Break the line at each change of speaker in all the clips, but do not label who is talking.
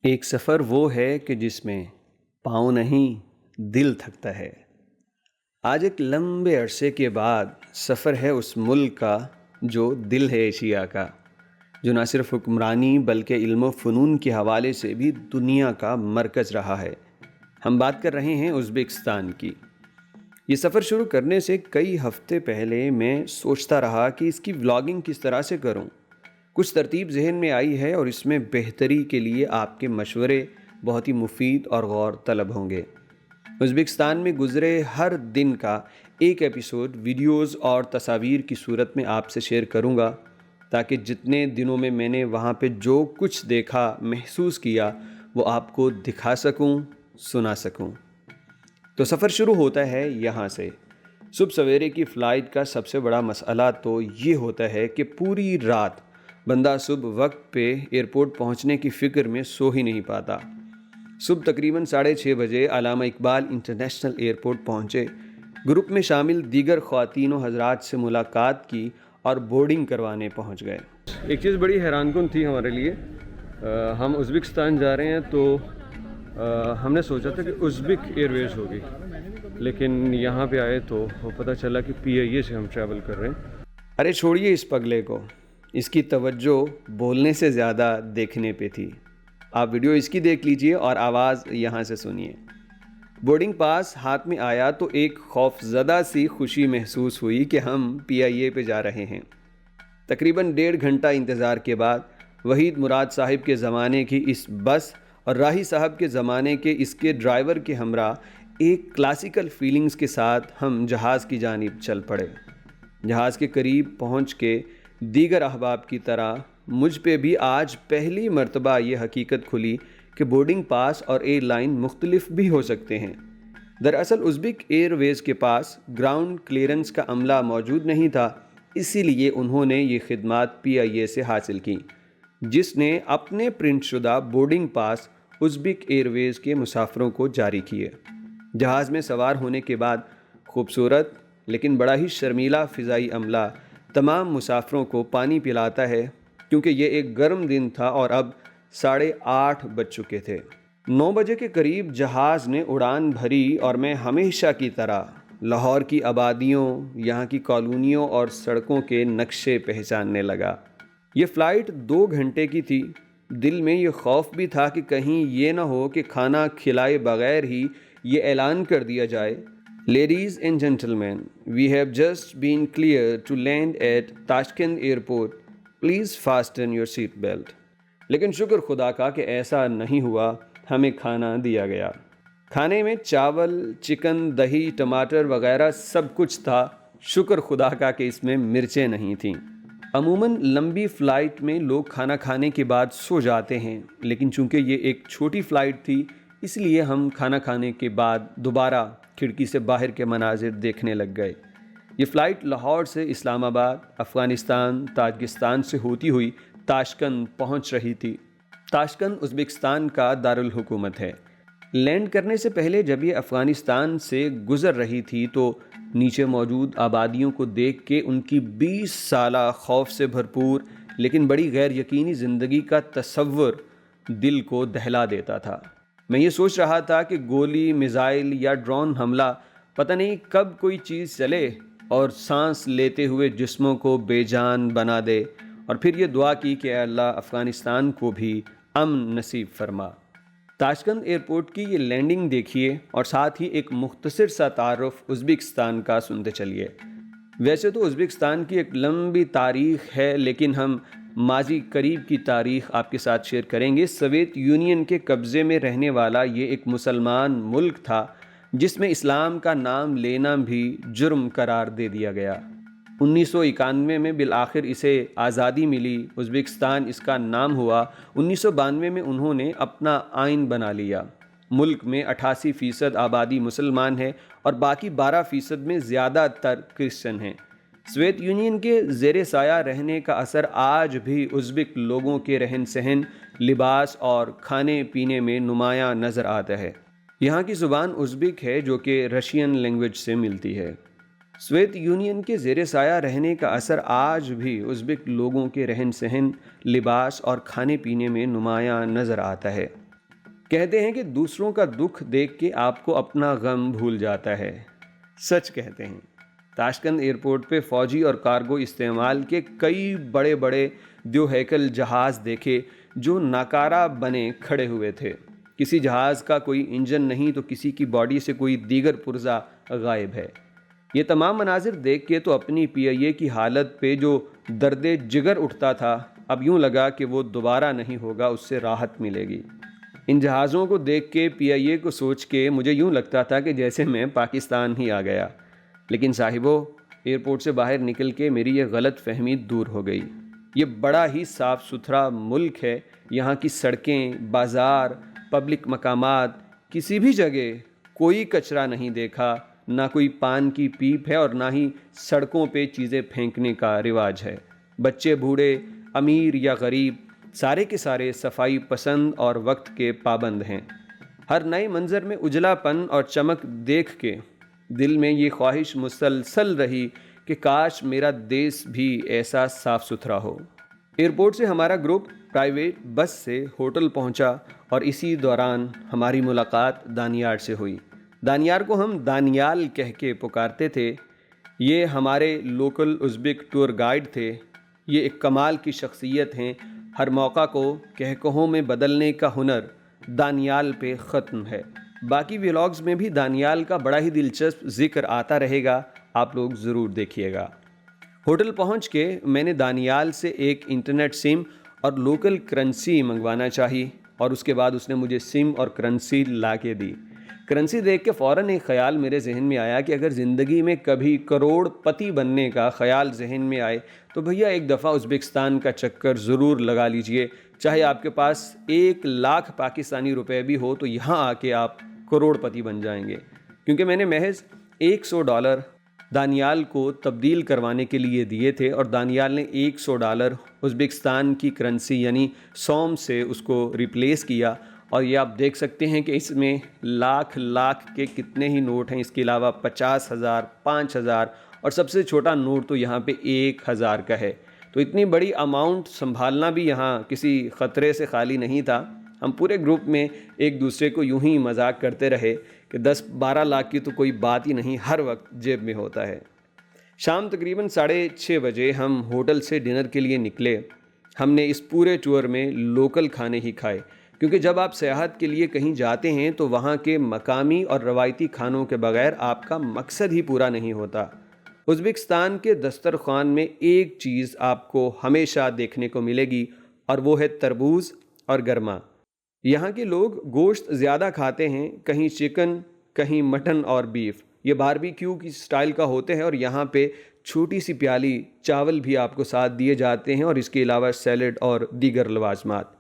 ایک سفر وہ ہے کہ جس میں پاؤں نہیں دل تھکتا ہے۔ آج ایک لمبے عرصے کے بعد سفر ہے اس ملک کا جو دل ہے ایشیا کا، جو نہ صرف حکمرانی بلکہ علم و فنون کے حوالے سے بھی دنیا کا مرکز رہا ہے۔ ہم بات کر رہے ہیں ازبکستان کی۔ یہ سفر شروع کرنے سے کئی ہفتے پہلے میں سوچتا رہا کہ اس کی ولاگنگ کس طرح سے کروں۔ کچھ ترتیب ذہن میں آئی ہے اور اس میں بہتری کے لیے آپ کے مشورے بہت ہی مفید اور غور طلب ہوں گے۔ ازبکستان میں گزرے ہر دن کا ایک ایپیسوڈ ویڈیوز اور تصاویر کی صورت میں آپ سے شیئر کروں گا، تاکہ جتنے دنوں میں میں نے وہاں پہ جو کچھ دیکھا محسوس کیا وہ آپ کو دکھا سکوں، سنا سکوں۔ تو سفر شروع ہوتا ہے یہاں سے۔ صبح سویرے کی فلائٹ کا سب سے بڑا مسئلہ تو یہ ہوتا ہے کہ پوری رات بندہ صبح وقت پہ ایئرپورٹ پہنچنے کی فکر میں سو ہی نہیں پاتا۔ صبح تقریباً 6:30 بجے علامہ اقبال انٹرنیشنل ایئرپورٹ پہنچے، گروپ میں شامل دیگر خواتین و حضرات سے ملاقات کی اور بورڈنگ کروانے پہنچ گئے۔ ایک چیز بڑی حیران کن تھی ہمارے لیے، ہم ازبکستان جا رہے ہیں تو ہم نے سوچا تھا کہ ازبک ایئر ویز ہوگی، لیکن یہاں پہ آئے تو پتہ چلا کہ PIA سے ہم ٹریول کر رہے ہیں۔ ارے چھوڑیے اس پگلے کو، اس کی توجہ بولنے سے زیادہ دیکھنے پہ تھی۔ آپ ویڈیو اس کی دیکھ لیجئے اور آواز یہاں سے سنیے۔ بورڈنگ پاس ہاتھ میں آیا تو ایک خوف زدہ سی خوشی محسوس ہوئی کہ ہم PIA پہ جا رہے ہیں۔ تقریباً 1.5 گھنٹہ انتظار کے بعد وحید مراد صاحب کے زمانے کی اس بس اور راہی صاحب کے زمانے کے اس کے ڈرائیور کے ہمراہ ایک کلاسیکل فیلنگز کے ساتھ ہم جہاز کی جانب چل پڑے۔ جہاز کے قریب پہنچ کے دیگر احباب کی طرح مجھ پہ بھی آج پہلی مرتبہ یہ حقیقت کھلی کہ بورڈنگ پاس اور ایئر لائن مختلف بھی ہو سکتے ہیں۔ دراصل ازبک ایئر ویز کے پاس گراؤنڈ کلیئرنس کا عملہ موجود نہیں تھا، اسی لیے انہوں نے یہ خدمات PIA سے حاصل کی، جس نے اپنے پرنٹ شدہ بورڈنگ پاس ازبک ایئر ویز کے مسافروں کو جاری کیے۔ جہاز میں سوار ہونے کے بعد خوبصورت لیکن بڑا ہی شرمیلا فضائی عملہ تمام مسافروں کو پانی پلاتا ہے، کیونکہ یہ ایک گرم دن تھا اور اب 8:30 بج چکے تھے۔ 9 بجے کے قریب جہاز نے اڑان بھری اور میں ہمیشہ کی طرح لاہور کی آبادیوں، یہاں کی کالونیوں اور سڑکوں کے نقشے پہچاننے لگا۔ یہ فلائٹ 2 گھنٹے کی تھی۔ دل میں یہ خوف بھی تھا کہ کہیں یہ نہ ہو کہ کھانا کھلائے بغیر ہی یہ اعلان کر دیا جائے، Ladies and gentlemen, we have just been cleared to land at Tashkent Airport. Please fasten your seat belt. لیکن شکر خدا کا کہ ایسا نہیں ہوا، ہمیں کھانا دیا گیا۔ کھانے میں چاول، چکن، دہی، ٹماٹر وغیرہ سب کچھ تھا۔ شکر خدا کا کہ اس میں مرچیں نہیں تھیں۔ عموماً لمبی فلائٹ میں لوگ کھانا کھانے کے بعد سو جاتے ہیں، لیکن چونکہ یہ ایک چھوٹی فلائٹ تھی اس لیے ہم کھانا کھانے کے بعد دوبارہ کھڑکی سے باہر کے مناظر دیکھنے لگ گئے۔ یہ فلائٹ لاہور سے اسلام آباد، افغانستان، تاجکستان سے ہوتی ہوئی تاشکند پہنچ رہی تھی۔ تاشکند ازبکستان کا دارالحکومت ہے۔ لینڈ کرنے سے پہلے جب یہ افغانستان سے گزر رہی تھی تو نیچے موجود آبادیوں کو دیکھ کے ان کی 20 سالہ خوف سے بھرپور لیکن بڑی غیر یقینی زندگی کا تصور دل کو دہلا دیتا تھا۔ میں یہ سوچ رہا تھا کہ گولی، میزائل یا ڈرون حملہ پتہ نہیں کب کوئی چیز چلے اور سانس لیتے ہوئے جسموں کو بے جان بنا دے، اور پھر یہ دعا کی کہ اے اللہ افغانستان کو بھی امن نصیب فرما۔ تاشکند ایئرپورٹ کی یہ لینڈنگ دیکھیے اور ساتھ ہی ایک مختصر سا تعارف ازبکستان کا سنتے چلیے۔ ویسے تو ازبکستان کی ایک لمبی تاریخ ہے، لیکن ہم ماضی قریب کی تاریخ آپ کے ساتھ شیئر کریں گے۔ سوویت یونین کے قبضے میں رہنے والا یہ ایک مسلمان ملک تھا جس میں اسلام کا نام لینا بھی جرم قرار دے دیا گیا۔ 1991 میں بالآخر اسے آزادی ملی، ازبکستان اس کا نام ہوا۔ 1992 میں انہوں نے اپنا آئین بنا لیا۔ ملک میں 88% آبادی مسلمان ہے اور باقی 12% میں زیادہ تر کرسچن ہیں۔ سوویت یونین کے زیر سایہ رہنے کا اثر آج بھی ازبک لوگوں کے رہن سہن، لباس اور کھانے پینے میں نمایاں نظر آتا ہے۔ یہاں کی زبان ازبک ہے جو کہ رشین لینگویج سے ملتی ہے۔ سوویت یونین کے زیر سایہ رہنے کا اثر آج بھی ازبک لوگوں کے رہن سہن، لباس اور کھانے پینے میں نمایاں نظر آتا ہے۔ کہتے ہیں کہ دوسروں کا دکھ دیکھ کے آپ کو اپنا غم بھول جاتا ہے۔ سچ کہتے ہیں۔ تاشکند ایئرپورٹ پہ فوجی اور کارگو استعمال کے کئی بڑے بڑے دیو ہیکل جہاز دیکھے جو ناکارہ بنے کھڑے ہوئے تھے۔ کسی جہاز کا کوئی انجن نہیں تو کسی کی باڈی سے کوئی دیگر پرزہ غائب ہے۔ یہ تمام مناظر دیکھ کے تو اپنی پی آئی اے کی حالت پہ جو درد جگر اٹھتا تھا، اب یوں لگا کہ وہ دوبارہ نہیں ہوگا، اس سے راحت ملے گی۔ ان جہازوں کو دیکھ کے، پی آئی اے کو سوچ کے مجھے یوں لگتا تھا کہ جیسے میں پاکستان ہی آ گیا۔ لیکن صاحبو، ایئرپورٹ سے باہر نکل کے میری یہ غلط فہمی دور ہو گئی۔ یہ بڑا ہی صاف ستھرا ملک ہے۔ یہاں کی سڑکیں، بازار، پبلک مقامات، کسی بھی جگہ کوئی کچرا نہیں دیکھا، نہ کوئی پان کی پیپ ہے اور نہ ہی سڑکوں پہ چیزیں پھینکنے کا رواج ہے۔ بچے بوڑھے، امیر یا غریب، سارے کے سارے صفائی پسند اور وقت کے پابند ہیں۔ ہر نئے منظر میں اجلا پن اور چمک دیکھ کے دل میں یہ خواہش مسلسل رہی کہ کاش میرا دیس بھی ایسا صاف ستھرا ہو۔ ایئرپورٹ سے ہمارا گروپ پرائیویٹ بس سے ہوٹل پہنچا اور اسی دوران ہماری ملاقات دانیال سے ہوئی۔ دانیال کو ہم دانیال کہہ کے پکارتے تھے۔ یہ ہمارے لوکل ازبک ٹور گائیڈ تھے۔ یہ ایک کمال کی شخصیت ہیں۔ ہر موقع کو کہکہوں میں بدلنے کا ہنر دانیال پہ ختم ہے۔ باقی ولاگز میں بھی دانیال کا بڑا ہی دلچسپ ذکر آتا رہے گا، آپ لوگ ضرور دیکھیے گا۔ ہوٹل پہنچ کے میں نے دانیال سے ایک انٹرنیٹ سم اور لوکل کرنسی منگوانا چاہی اور اس کے بعد اس نے مجھے سم اور کرنسی لا کے دی۔ کرنسی دیکھ کے فوراً ایک خیال میرے ذہن میں آیا کہ اگر زندگی میں کبھی کروڑ پتی بننے کا خیال ذہن میں آئے تو بھیا ایک دفعہ ازبکستان کا چکر ضرور لگا لیجئے۔ چاہے آپ کے پاس 1,00,000 پاکستانی روپے بھی ہو تو یہاں آ کے آپ کروڑ پتی بن جائیں گے۔ کیونکہ میں نے محض $100 دانیال کو تبدیل کروانے کے لیے دیے تھے اور دانیال نے $100 ازبکستان کی کرنسی یعنی سوم سے اس کو ریپلیس کیا، اور یہ آپ دیکھ سکتے ہیں کہ اس میں لاکھ کے کتنے ہی نوٹ ہیں۔ اس کے علاوہ 50,000، 5,000 اور سب سے چھوٹا نوٹ تو یہاں پہ 1,000 کا ہے۔ تو اتنی بڑی اماؤنٹ سنبھالنا بھی یہاں کسی خطرے سے خالی نہیں تھا۔ ہم پورے گروپ میں ایک دوسرے کو یوں ہی مذاق کرتے رہے کہ 10-12 لاکھ کی تو کوئی بات ہی نہیں، ہر وقت جیب میں ہوتا ہے۔ شام تقریباً 6:30 بجے ہم ہوٹل سے ڈنر کے لیے نکلے۔ ہم نے اس پورے ٹور میں لوکل کھانے ہی کھائے، کیونکہ جب آپ سیاحت کے لیے کہیں جاتے ہیں تو وہاں کے مقامی اور روایتی کھانوں کے بغیر آپ کا مقصد ہی پورا نہیں ہوتا۔ ازبکستان کے دسترخوان میں ایک چیز آپ کو ہمیشہ دیکھنے کو ملے گی اور وہ ہے تربوز اور گرما۔ یہاں کے لوگ گوشت زیادہ کھاتے ہیں، کہیں چکن، کہیں مٹن اور بیف۔ یہ باربیکیو کی سٹائل کا ہوتے ہیں اور یہاں پہ چھوٹی سی پیالی چاول بھی آپ کو ساتھ دیے جاتے ہیں اور اس کے علاوہ سیلڈ اور دیگر لوازمات۔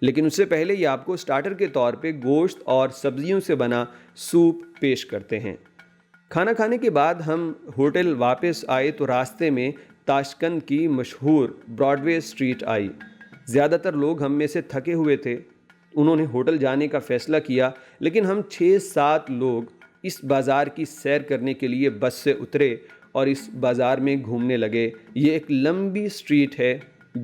لیکن اس سے پہلے یہ آپ کو سٹارٹر کے طور پہ گوشت اور سبزیوں سے بنا سوپ پیش کرتے ہیں۔ کھانا کھانے کے بعد ہم ہوٹل واپس آئے تو راستے میں تاشکند کی مشہور براڈ وے اسٹریٹ آئی۔ زیادہ تر لوگ ہم میں سے تھکے ہوئے تھے، انہوں نے ہوٹل جانے کا فیصلہ کیا، لیکن ہم 6-7 لوگ اس بازار کی سیر کرنے کے لیے بس سے اترے اور اس بازار میں گھومنے لگے۔ یہ ایک لمبی اسٹریٹ ہے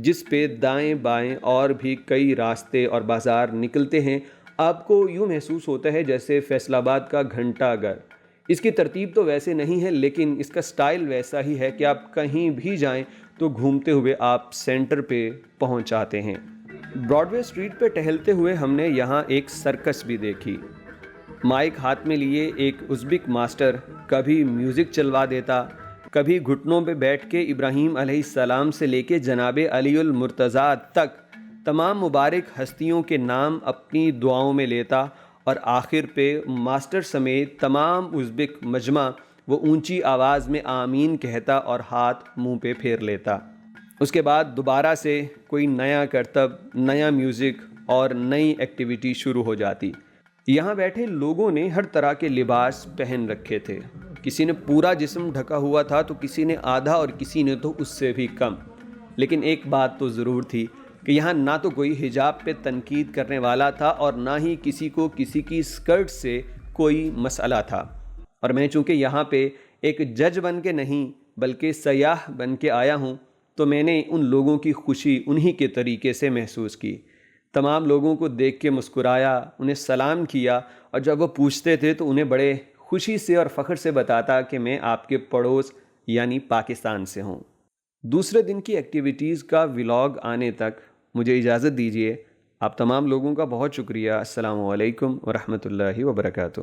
جس پہ دائیں بائیں اور بھی کئی راستے اور بازار نکلتے ہیں۔ آپ کو یوں محسوس ہوتا ہے جیسے فیصل آباد کا گھنٹہ گھر۔ اس کی ترتیب تو ویسے نہیں ہے، لیکن اس کا سٹائل ویسا ہی ہے کہ آپ کہیں بھی جائیں تو گھومتے ہوئے آپ سینٹر پہ پہنچ آتے ہیں۔ براڈ وے اسٹریٹ پہ ٹہلتے ہوئے ہم نے یہاں ایک سرکس بھی دیکھی۔ مائک ہاتھ میں لیے ایک ازبک ماسٹر کبھی میوزک چلوا دیتا، کبھی گھٹنوں پہ بیٹھ کے ابراہیم علیہ السلام سے لے کے جناب علی المرتضیٰ تک تمام مبارک ہستیوں کے نام اپنی دعاؤں میں لیتا، اور آخر پہ ماسٹر سمیت تمام ازبک مجمع وہ اونچی آواز میں آمین کہتا اور ہاتھ منہ پہ پھیر لیتا۔ اس کے بعد دوبارہ سے کوئی نیا کرتب، نیا میوزک اور نئی ایکٹیویٹی شروع ہو جاتی۔ یہاں بیٹھے لوگوں نے ہر طرح کے لباس پہن رکھے تھے۔ کسی نے پورا جسم ڈھکا ہوا تھا تو کسی نے آدھا اور کسی نے تو اس سے بھی کم۔ لیکن ایک بات تو ضرور تھی کہ یہاں نہ تو کوئی حجاب پہ تنقید کرنے والا تھا اور نہ ہی کسی کو کسی کی اسکرٹ سے کوئی مسئلہ تھا۔ اور میں چونکہ یہاں پہ ایک جج بن کے نہیں بلکہ سیاح بن کے آیا ہوں تو میں نے ان لوگوں کی خوشی انہی کے طریقے سے محسوس کی۔ تمام لوگوں کو دیکھ کے مسکرایا، انہیں سلام کیا، اور جب وہ پوچھتے تھے تو انہیں بڑے خوشی سے اور فخر سے بتاتا کہ میں آپ کے پڑوس یعنی پاکستان سے ہوں۔ دوسرے دن کی ایکٹیویٹیز کا ولاگ آنے تک مجھے اجازت دیجیے۔ آپ تمام لوگوں کا بہت شکریہ۔ السلام علیکم ورحمۃ اللہ وبرکاتہ۔